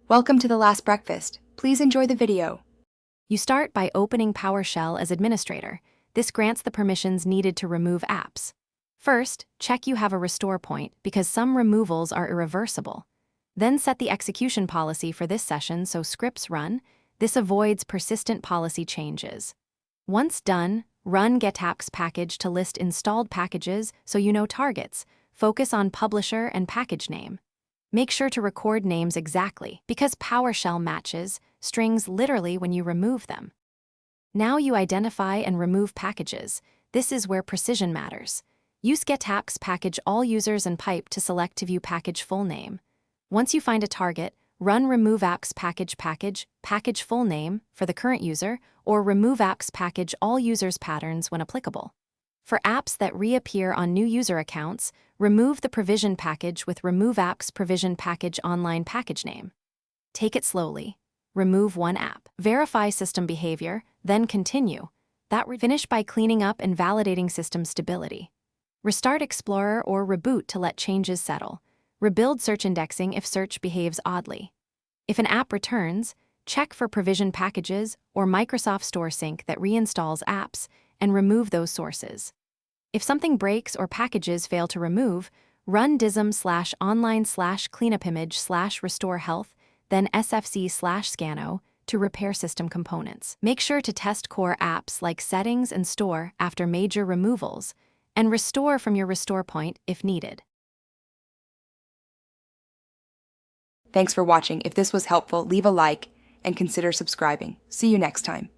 Welcome to the last breakfast. Please enjoy the video. You start by opening Powershell as administrator. This grants the permissions needed to remove apps. First, check you have a restore point because some removals are irreversible. Then set the execution policy for this session so scripts run. This avoids persistent policy changes. Once done, run getapps package to list installed packages so you know targets. Focus on publisher and package name. Make sure to record names exactly because Powershell matches strings literally when you remove them. Now you identify and remove packages. This is where precision matters. Use getapps package all users and pipe to select to view package full name. Once you find a target, run remove apps package full name for the current user, or remove apps package all users patterns when applicable. For apps that reappear on new user accounts, remove the provision package with remove apps provision package online package name. Take it slowly. Remove one app. Verify system behavior, then continue. Finish by cleaning up and validating system stability. Restart Explorer or reboot to let changes settle. Rebuild search indexing if search behaves oddly. If an app returns, check for provision packages or Microsoft Store sync that reinstalls apps and remove those sources. If something breaks or packages fail to remove, run dism/online/cleanupimage/restore health, then sfc/scano to repair system components. Make sure to test core apps like settings and store after major removals, and restore from your restore point if needed. Thanks for watching. If this was helpful, leave a like and consider subscribing. See you next time.